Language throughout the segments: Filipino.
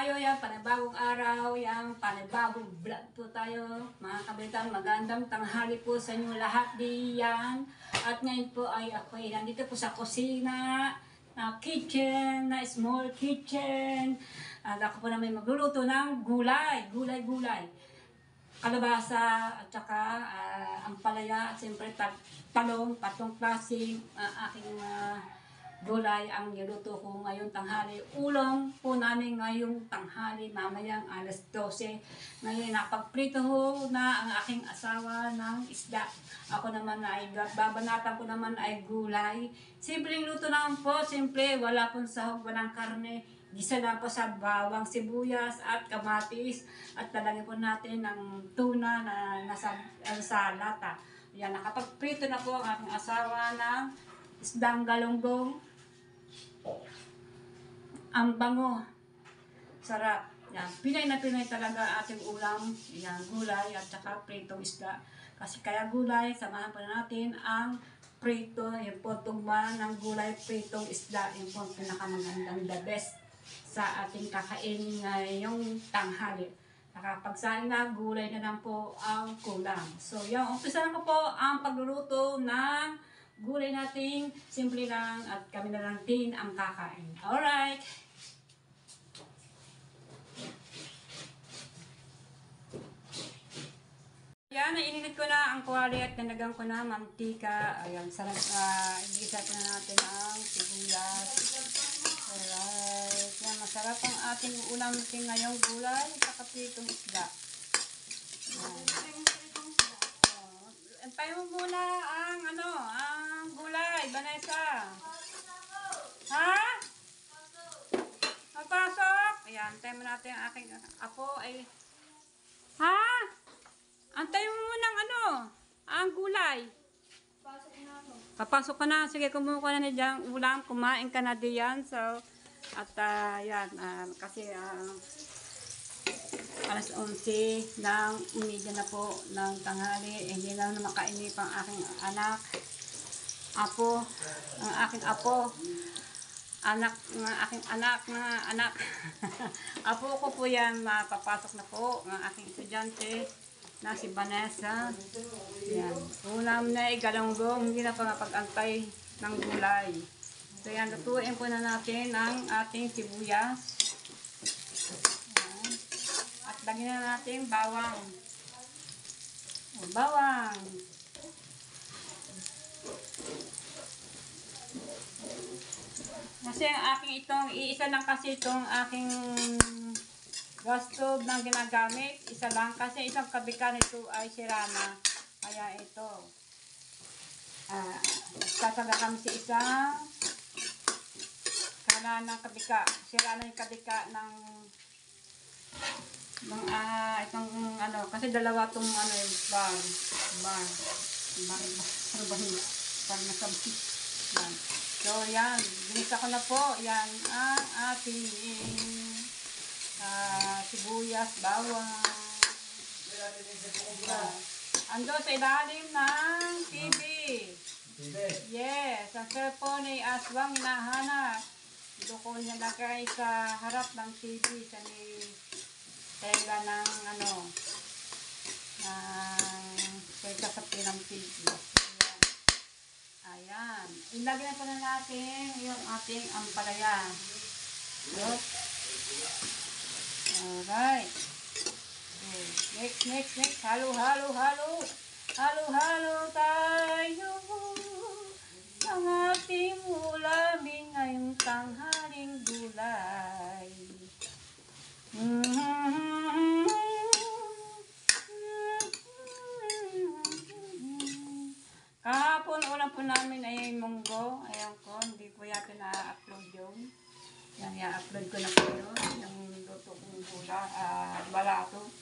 tayo, yan, panibagong araw, yan, panibagong vlog po tayo. Mga kabitan, magandang tanghali po sa inyo lahat diyan. At ngayon po ay ako ay nandito po sa kusina, na kitchen, na small kitchen. At ako po namin magluluto ng gulay. Kalabasa at saka ampalaya at siyempre talong, patong klaseng aking gulay ang niluto ko ngayong tanghali. Ulam po namin ngayong tanghali, mamayang alas 12. Ngayon napagprito na ang aking asawa ng isda. Ako naman ay babanatan ko naman ay gulay. Simpleng luto naman po, simple, wala pong sahog, walang karne. Gisa lang po sa bawang, sibuyas at kamatis. At talagyan po natin ng tuna na sa lata. Yan, nakapagprito na po ang aking asawa ng isdang galunggong. Ang bango. Sarap. Yan. Pinay na pinay talaga ating ulam. Yan, gulay at saka pritong isda. Kasi kaya gulay, samahan pa natin ang prito. Yung po tugma ng gulay, pritong isda. Yung po pinakamagandang the best sa ating kakainin ngayong tanghali. Nakapagsain na, gulay na lang po ang kulang. So, yung umpisa na ko po ang pagluluto ng gulay natin, simple lang at kami na lang din ang kakain. Alright! Yan, naiinit ko na ang kuwali at nanagang ko na mantika. Ayan, sarap. Igisa ko na natin ang sibuyas. Alright. Yan, masarap ang ating ulam natin ngayong gulay at kapitong isda. Antay mo muna ang gulay, Vanessa. Ha? Magpasok? Ayan, antay mo natin ang aking apo ay... Ha? Antay mo muna ang gulay. Papasok ka na. Sige, kumuha ka na diyang ulam. Kumain ka na diyan. So, at yan, kasi... alas 11 ng umidya na po ng tanghali. Hindi lang na makainip ang aking anak. Ang aking apo. Ng aking anak. Apo ko po yan, mapapasok na po ng aking estudyante na si Vanessa. Yan. Ulam na galunggong, hindi na pa mapag-antay ng gulay. So yan, lutuin po na natin ang ating sibuyas. Lagyan na natin bawang. Bawang. Kasi ang aking iisa lang kasi itong aking gas stove na ginagamit. Isa lang kasi isang kabika nito ay sira na. Kaya ito. Sasaga kami sa isang kana ng kabika. Sira na yung kabika ng kasi dalawa tong bar nasabi. Yan. So yan, ginisa ko na po. Yan ang ating sibuyas, bawang. Ando sa ilalim ng TV. Yes, ang cellphone ay aswang hinahanap. Ito ko niya lagay sa harap ng TV sa tela ng tela sa pinang TV. Ayan. Ilagyan po na natin yung ating ampalaya. Look. Alright. Next. Halo tayo ang ating ulamin ngayong tanghaling gulay. Kahapon ulam po namin ay munggo. Ayan ko, hindi po yata na-upload yun. Yan, i-upload ko na po yun. Yung luto kong gula, balato.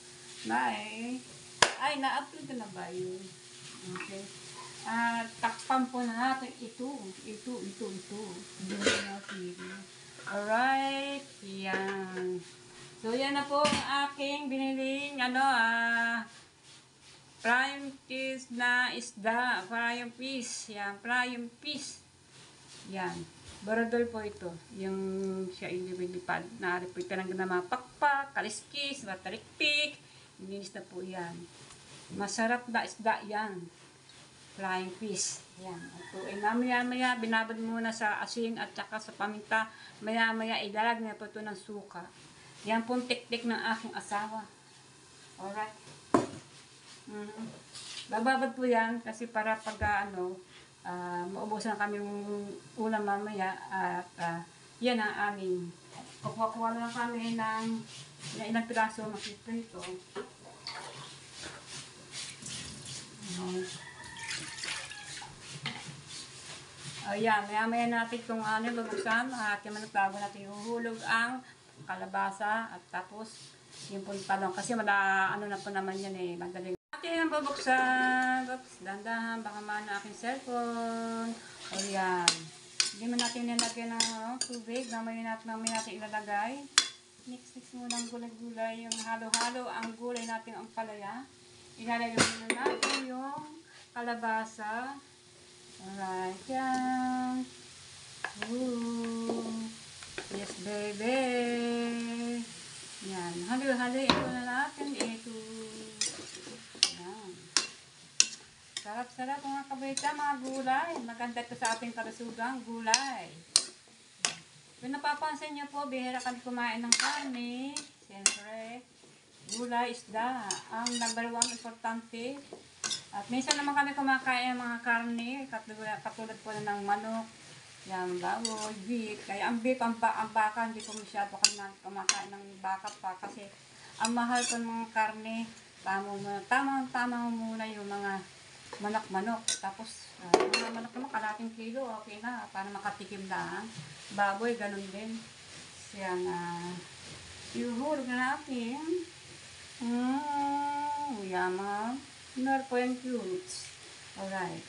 Na-upload ko na ba yun? Okay. Takpan po na natin ito. Hindi na natin. Alright. Yan. So, yan na po ang aking biniling prime fish na isda. Prime fish. Yan, prime fish. Yan. Baradol po ito. Yung siya ililipad. Naari po ito ng namapakpak, kaliskis, matalikpik. Ininis na po yan. Masarap na isda yan. Flying fish. Yan. Ito ay maya-maya binabad muna sa asin at saka sa paminta. Maya-maya idalag na po ito ng suka. Yan pong teknik ng aking asawa. Alright. Bababad po yan kasi para pag maubusan kami yung ulam mamaya at yan ang aming kukuha lang kami ng ilang piraso makiprito. Ayan, maya-maya natin itong bubuksan at yung managbago natin ihuhulog ang kalabasa at tapos yung puntalong kasi na po naman yan madaling. Atin ang bubuksan. Oops, dandahan, baka maano aking cellphone. Ayan. Hindi man natin nilagay ng tubig, mamaya natin ilalagay. Mix muna ang gulay-gulay, yung halo-halo ang gulay natin ang palaya. Ilalagay muna natin yung kalabasa. Alright, yan. Ooh. Yes, baby. Yan. Halo-halo ito na natin. Ito. Yan. Sarap-sarap mga kabaita, mga gulay. Maganda ito sa ating kalusugang gulay. Kung napapansin niyo po, bihira kami kumain ng karne. Siyempre, gulay, isda. Ang number 1 importante. At minsan naman kami kumakain ng mga karne, katulad po ng manok, yan, baboy, beef. Kaya ang beef, ang baka, hindi po masyado kami kumakain ng baka pa kasi ang mahal po ng mga karne, tama muna yung mga manok-manok. Tapos, yung mga manok naman, kalating kilo, okay na, para makatikim lang. Baboy, ganun din. Yan, ihuhulog na natin. Yaman. Nor po yung cutes. Alright.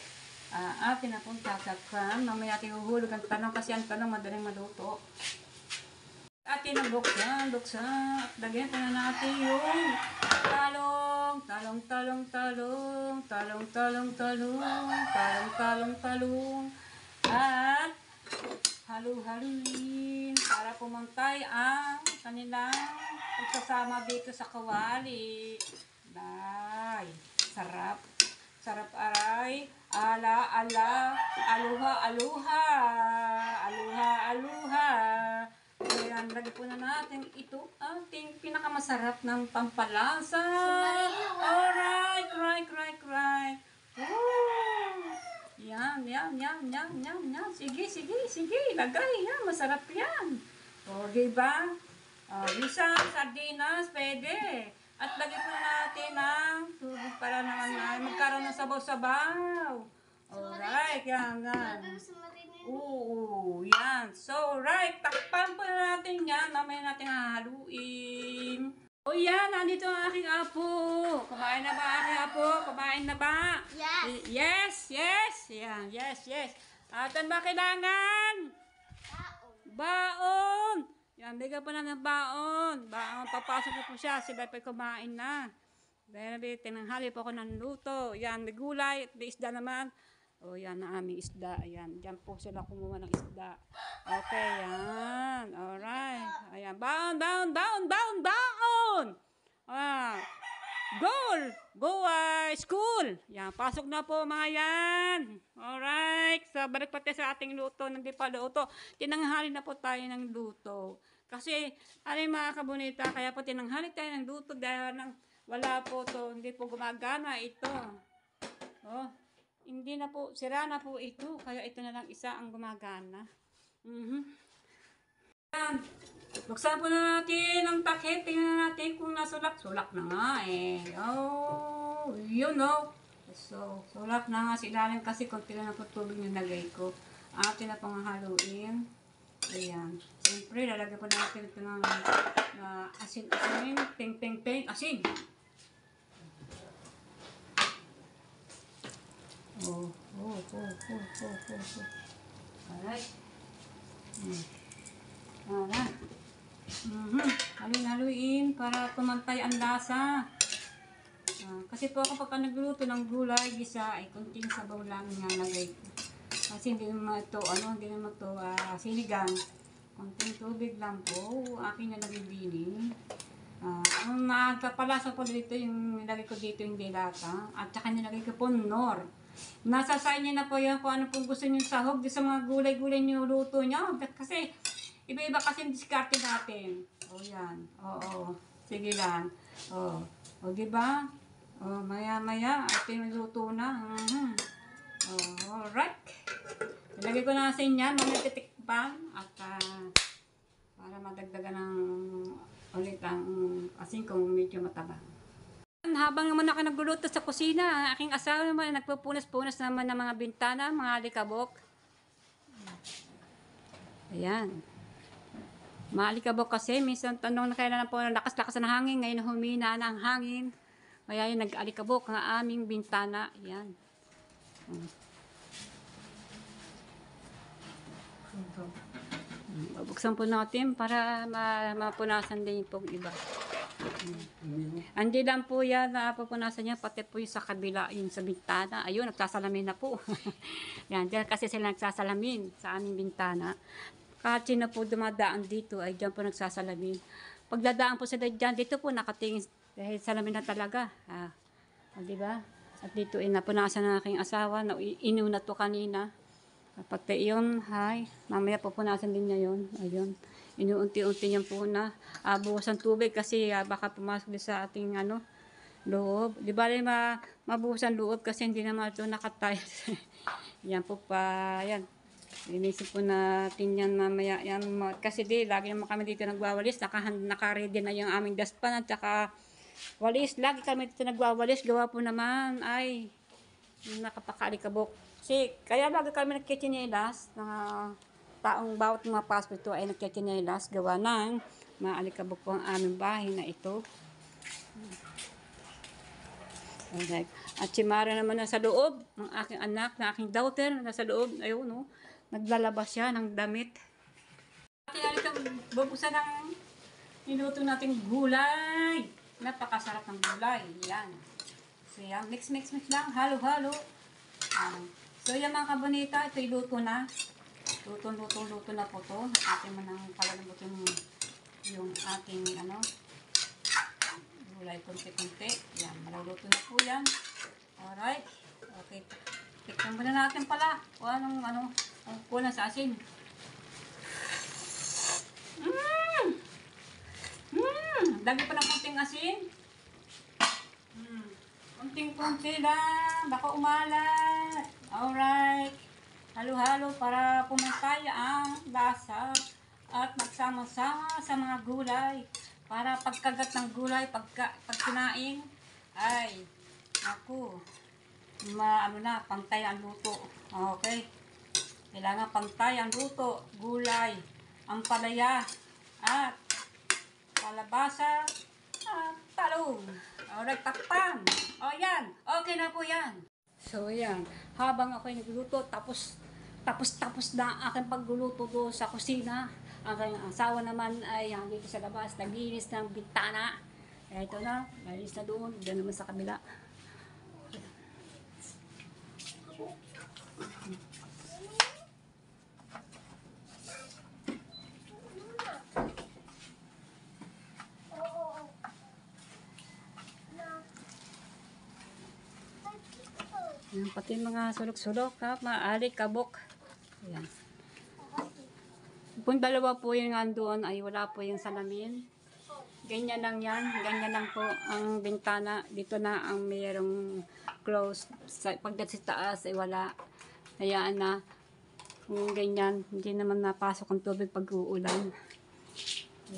Atin na pong tatakpan. Mamaya ating uhulog ang tanong kasi ang tanong madaling maluto. Atin na buksan. At lagyan po na natin yung talong. At halu-haluin para pumantay ang kanilang pagsasama dito sa kawali. Day. Sarap. Sarap aray. Ala. Aluha. Ayan, lagay po na natin ito ating pinakamasarap ng pampalasa. Alright. Cry. Yan. Sige. Lagay yan. Masarap yan. O, diba? Bisa, sardinas, pwede. At lagyan po natin ng tubig para naman magkaroon ng sabaw-sabaw. Alright, yan. Oo, yan. So, right, takpan po na natin yan. Mamaya natin hahaluin. O yan, nandito ang aking apo. Kumain na ba aking apo? Kumain na ba? Yes. Yan, yes. At ano ba kailangan? Baon. Yan, bigyan po na ng baon. Papasok ko po siya. Sila pa kumain na. Dahil tinanghali po ako ng luto. Yan, may gulay at may isda naman. O, yan ang aming isda. Ayan, dyan po sila kumuha ng isda. Okay, yan. Alright. Ayan, baon. Go, school. Yan, pasok na po mga yan. Alright. So, balik pati sa ating luto. Hindi pa luto. Tinanghali na po tayo ng luto. Kasi, mga kabunita, kaya po tinanghali tayo ng luto dahil wala po to, hindi po gumagana ito. Oh, hindi na po, sira na po ito. Kaya ito na lang isa ang gumagana. Yan. Buksan po na natin ang takip. Tingnan natin kung nasulak. Sulak na nga Oh, you know. So, sulak na nga si ilalim kasi konti lang po tubig na nilagay ko. Atin na pang haluin. Ayan. Siyempre, lalagyan po natin ito ng asin. Asin. Oh. Alright. Haluin para tumantay ang lasa. Kasi po ako pagka nagluluto ng gulay, gisa, ay kunting sabaw lang nilalagay ko. Kasi hindi naman ito, hindi naman ito sinigang. Konting tubig lang po, aking nalagay din. Ang nagpapalasa po dito, yung nilagay ko dito yung delata. At saka nilagay ko po nor. Nasa sa inyo na po yan kung ano pong gusto nyo sahog sa mga gulay-gulay nyo luto nyo. Kasi iba-iba kasi yung diskarte natin. O yan, oo. Sige lang. O diba? O maya-maya, ating luto na. Alright. Ilagay ko na sa inyo, mamaya titikpan. At para madagdagan ng ulit ang asin kung medyo mataba. Habang naman ako nagluluto sa kusina, ang aking asawa naman nagpupunas-punas naman ng mga bintana, mga alikabok. Ayan. Mga alikabok kasi, minsan tanong na kailan po lakas-lakas ng hangin, ngayon humina na ang hangin. Kaya yung nag-alikabok ang aming bintana. Ayan. Bubuksan po natin para mapunasan din po iba. Hindi lang po yan napupunasan niya, pati po yung sa kabila, yung sa bintana. Ayun, nagsasalamin na po. Yan, dyan kasi sila nagsasalamin sa aming bintana. Kahit sino po dumadaan dito, ay dyan po nagsasalamin. Pagdadaan po sila dyan, dito po nakatingin, dahil salamin na talaga. Diba? At dito, napunasan ng aking asawa, na inuna to kanina. Kapag iyon, mamaya pupunasan din niya yun. Ayun. Inuunti-unti niyang puna. Bukas ang tubig kasi baka pumasok din sa ating loob. Di ba mabuhos ang loob kasi hindi naman ito nakatiles. Yan po pa, yan. Inisip po natin yan mamaya. Yan, kasi lagi naman kami dito nagwawalis. Naka-ready na yung aming dustpan at saka walis. Lagi kami dito nagwawalis. Gawa po naman ay nakapakalikabok. Kaya bago kami nagkichinelas, taong bawat mga pasok ito ay nagkichinelas, gawa ng maalikabok po ang aming bahay na ito. Alright. At si Mara naman nasa loob, ang aking anak, na aking daughter, nasa loob, ayun, naglalabas siya ng damit. Bubuksan ng niluto nating gulay. Napakasarap ng gulay. Yan. So yan, mix lang, halo-halo. So yan mga kabonita, ito iluto na. Luto na po to. Atin mo nang palalabutin yung ating gulay kunti-kunti. Yan, maluluto na po yan. Alright. Okay. Tikman muna natin pala kung anong kulang sa asin. Lagi pa ng kunting asin. Kunting-kunti lang, baka umalat. Alright. Halo-halo para pumantay ang lasa at magsama-sama sa mga gulay. Para pagkagat ng gulay, pag kinain, ay, pantay ang luto. Okay. Kailangan pantay ang luto, gulay, ang palaya, at kalabasa, at talong. Alright, takpan. O yan, okay na po yan. So yan, habang ako nagluluto, tapos na ang aking pagluluto doon sa kusina. Ang aking asawa naman ay dito sa labas, naglinis ng bintana. Ito na, naglinis na doon naman sa kabila. Yan, pati mga sulok-sulok, mga alikabok. Yan. Kung dalawa po yung doon ay wala po yung salamin. Ganyan lang yan. Ganyan lang po ang bintana. Dito na ang mayroong close. Pagdating sa taas ay wala. Hayaan na. Kung ganyan, hindi naman napasok ang tubig pag uulan.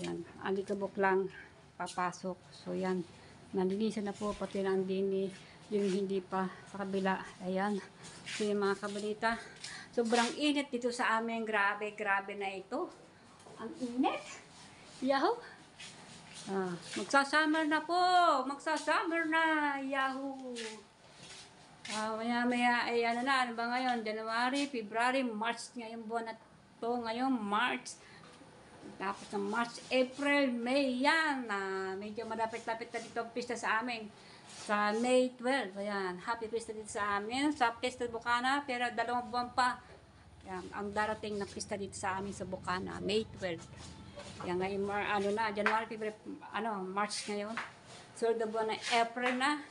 Yan. Alikabok lang papasok. So yan. Nalilisan na po pati lang din yung hindi pa sa kabila. Ayan. So yung mga kabalita. Sobrang init dito sa amin. Grabe na ito. Ang init. Yahoo! Magsasummer na po. Magsasummer na. Yahoo! Maya ay ano ba ngayon? January, February, March. Ngayong buwan na to. Ngayon, March. Tapos ng March, April, May. Yan. Medyo malapit-lapit na dito ang pista sa amin. Sa May 12. Ayan. Happy Pista dito sa amin. Sa Pista Bukana. Pero 2 buwan pa. Yan, ang darating na pista dito sa amin sa Bukana, May 12. Yan ngayon, ano na, January, February, March ngayon. Sunod na buwan na April na.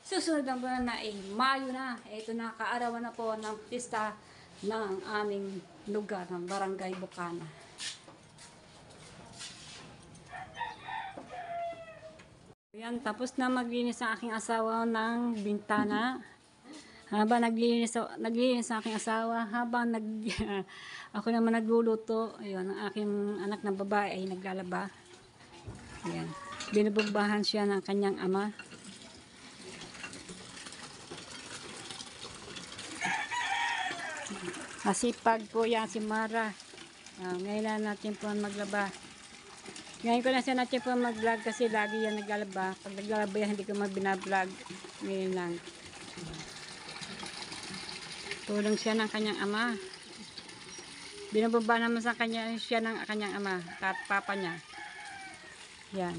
Susunod na buwan na Mayo na. Ito na, kaarawan na po ng pista ng aming lugar, ng Barangay Bukana. Yan, tapos na maglinis ang aking asawa ng bintana. Habang naglinis ang aking asawa, habang ako naman nagluluto, ayun, ang aking anak na babae ay naglalaba. Ayan, binubugbahan siya ng kanyang ama. Masipag po yan si Mara. Ngayon na natin po maglaba. Ngayon ko na siya natin po mag-vlog kasi lagi yan naglalaba. Pag naglalaba yan, hindi ko mag-binablog. Ngayon lang. Tulong siya ng kanyang ama. Binubaba naman sa kanya siya ng kanyang ama, papa niya. Yan.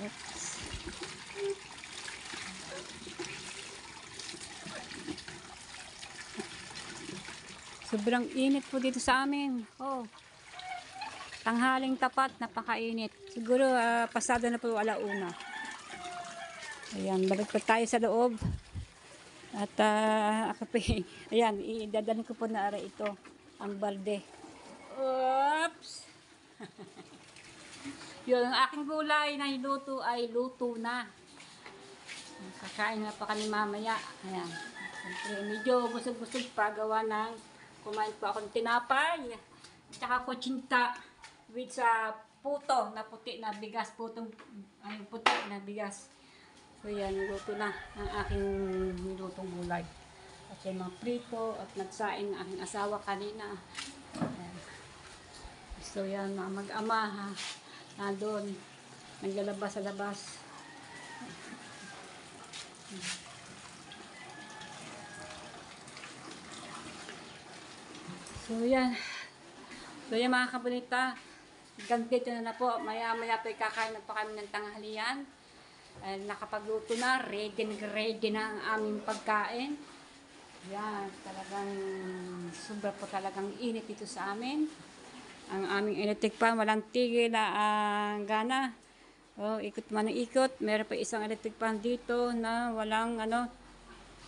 Oops. Sobrang init po dito sa amin. Oh. Tanghaling tapat, napakainit. Siguro pasado na po alauna. Ayan, balik pa tayo sa loob. At ako pa, ayan, idadalhin ko po na ara ito, ang balde. Oops! Yung aking gulay na iluto ay luto na. Kakain na pa kami mamaya. Ayan. Siyempre, medyo busog-busog pa gawa ng kumain pa akong tinapay. Tsaka kutsinta with sa puto na puti na bigas. Putong, puti na bigas. So yan, luto na ang aking nilutong gulay. At yung mga prito at nagsaing ang aking asawa kanina. Ayan. So yan, mga mag-ama ha. Nandun, naglalabas sa labas. So yan. So yan mga kabunita. Ganito na po. Maya-maya po kakain na pa kami ng tanghalian. Nakapagluto na, ready na ang aming pagkain. Yan, talagang sobra po talagang init dito sa amin. Ang aming electric fan, walang tigil na gana. Oh, ikot man ang ikot. Meron pa isang electric fan dito na walang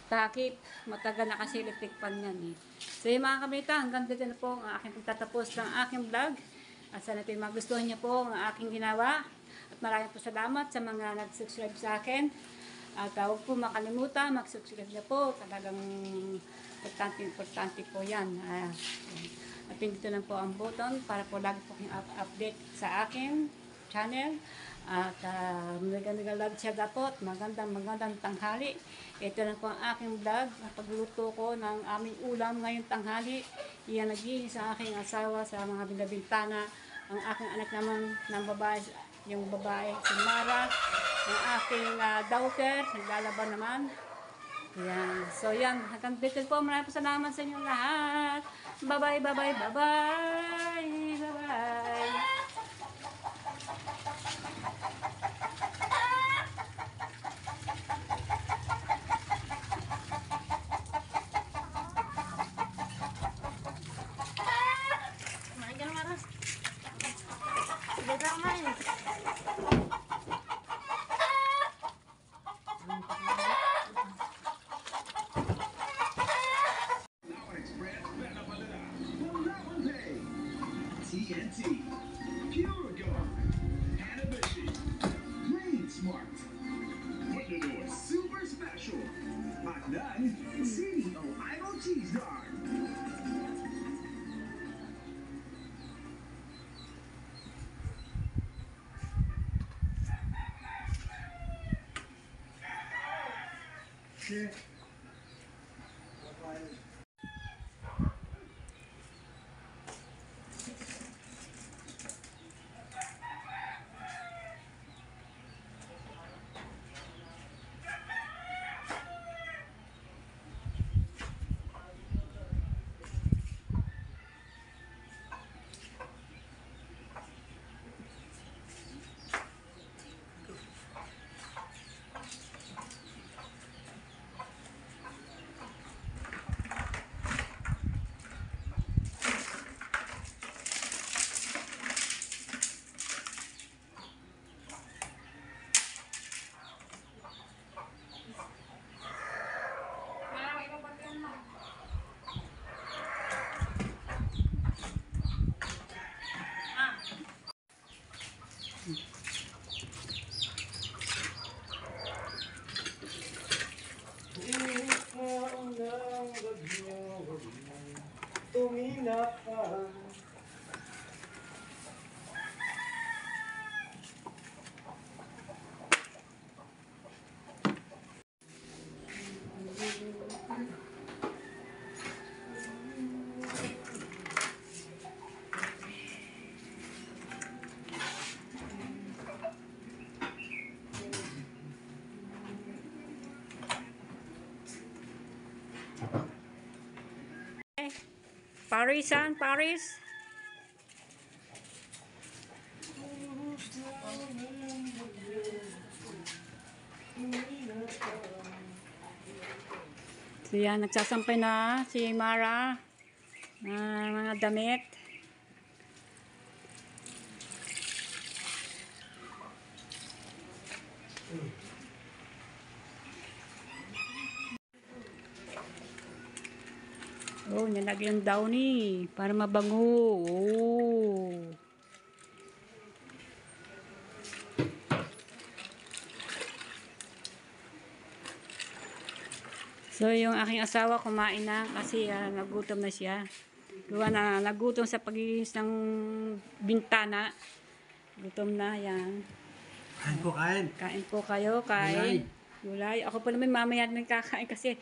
takip. Matagal na kasi electric fan yan eh. So yung mga kabita, hanggang dito na po ang aking pagtatapos ng aking vlog. At sana po magustuhan niyo po ang aking ginawa. At maraming po salamat sa mga nag-subscribe sa akin. At huwag po makalimutan, mag-subscribe na po. Talagang importante po yan. At pindito lang po ang button para po lagi po kayong update sa akin channel. At magandang siya dapat. Magandang tanghali. Ito lang po ang aking vlog. Pagluto ko ng aming ulam ngayong tanghali. Iyan nagihin sa aking asawa sa mga bintana. Ang aking anak naman ng babae, yung babae, si Mara, ang aking daughter, naglalaban naman. Yan. So yan, hanggang dito po. Maraming salamat sa inyong lahat. Bye-bye, bye-bye, bye-bye, bye-bye. TNT, Pure Guard, Animation, Green Smart, Putnador Super Special, Mach 9, CDO Idol Cheese Guard. Yeah. Parisan, Paris. So yan, nagsasampay na si Mara ng mga damit. Oh, nilagyan daw ni para mabango. Oh. So, yung aking asawa kumain na kasi nagutom na siya. Gawa na nagutom sa paglinis ng bintana. Gutom na, yan. Kain po, kain. Kain po kayo, kain. Gulay. Ako po naman mamaya din kakain kasi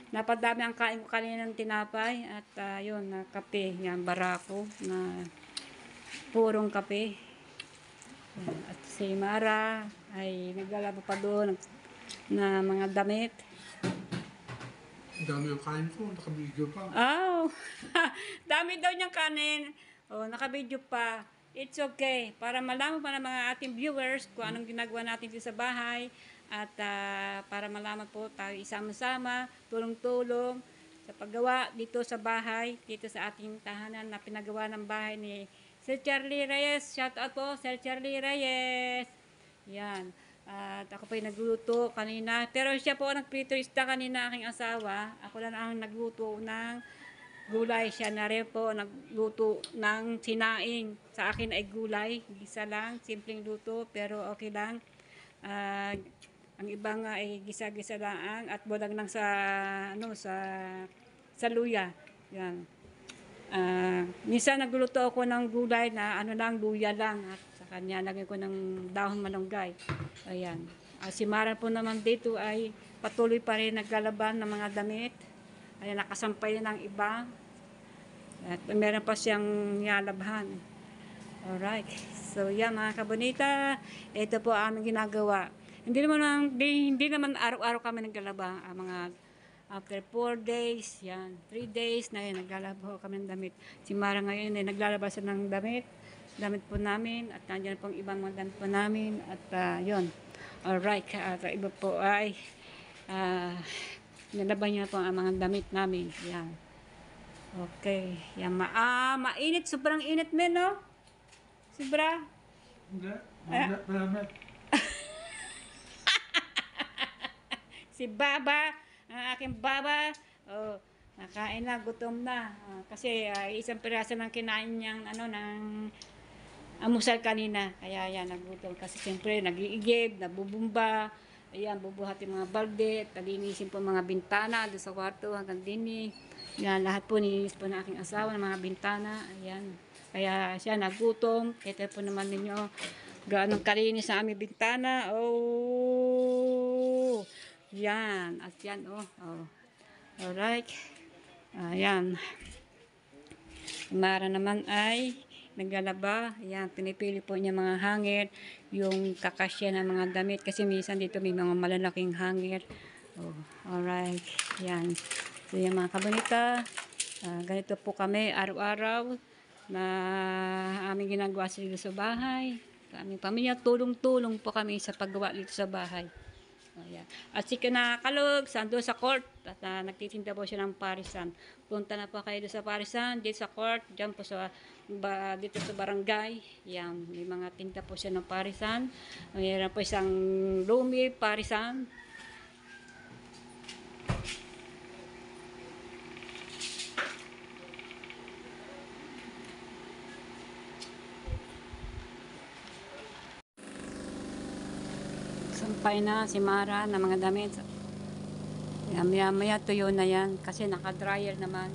napadami ang kain ko kanina ng tinapay. At yun, na kape. Yan, barako na purong kape. Yan. At si Mara ay naglalaba pa doon na mga damit. Ang dami yung kain ko, naka-video pa. Oh, dami daw niyang kanin. Oh, naka-video pa. It's okay. Para malaman pa ng mga ating viewers kung anong ginagawa natin dito sa bahay. At para malaman po tayo isama-sama, tulong-tulong sa paggawa dito sa bahay, dito sa ating tahanan na pinagawa ng bahay ni Sir Charlie Reyes. Shout out po, Sir Charlie Reyes. Yan. At ako po yung nagluto kanina. Pero siya po ang nagprito isda kanina, aking asawa. Ako lang ang nagluto ng gulay. Siya na rin po nagluto ng sinaing. Sa akin ay gulay. Gisa lang. Simpleng luto. Pero okay lang. Ang iba nga ay gisa-gisa lang. At bulag lang sa, sa luya. Yan. Minsan nagluto ako ng gulay na luya lang. At sa kanya lagyan ko ng dahon malunggay. Ayan. Si Mara po naman dito ay patuloy pa rin naglalaban ng mga damit. Ayan, nakasampay ng iba. At meron pa siyang nilabhan. Alright. So, yan mga kabonita. Ito po aming ginagawa. Hindi naman araw-araw kami naglalaba. Mga after 4 days, yan, 3 days na yan, naglalaba kami ng damit. Si Mara ngayon ay naglalaba siya ng damit po namin at nandiyan pong ibang mga damit po namin at yun. Alright, at iba po ay nalaban niya po ang mga damit namin. Yan. Okay. Yan, mainit. Sobrang init men, no? Sobra. Hindi. Marami. Si Baba, ang aking Baba, oh, nakain na, gutom na. Kasi isang piraso ng kinain niyang ng amusal kanina. Kaya yan, nagutom. Kasi siyempre, nag-iigib, nabubumba. Ayan, bubuhat yung mga balde. Talinisin po mga bintana doon sa kwarto hanggang dini. Yan, lahat po nilinis po ng aking asawa ng mga bintana. Ayan. Kaya siya nagutom. Ito po naman ninyo gaano kalinis sa aming bintana. Oh! Yan. At yan, oh. Alright. Ayan. Mara naman ay naglalaba. Ayan, pinipili po niya mga hanger. Yung kakasya ng mga damit. Kasi minsan dito may mga malalaking hanger. Oh, alright. Yan. So, yan mga kabonita. Ganito po kami araw-araw na aming ginagawa dito sa bahay. Aming pamilya, tulong-tulong po kami sa paggawa dito sa bahay. Ayan. At si Kinakalog, sando sa court, at nagtitinda po siya ng parisan. Punta na po kayo sa parisan, dito sa court, dyan po sa, dito sa barangay. Yan, may mga tinda po siya ng parisan. Mayroon po isang lumi, parisan. Sampay na si Mara na mga damit. Maya tuyo na yan kasi naka-dryer naman.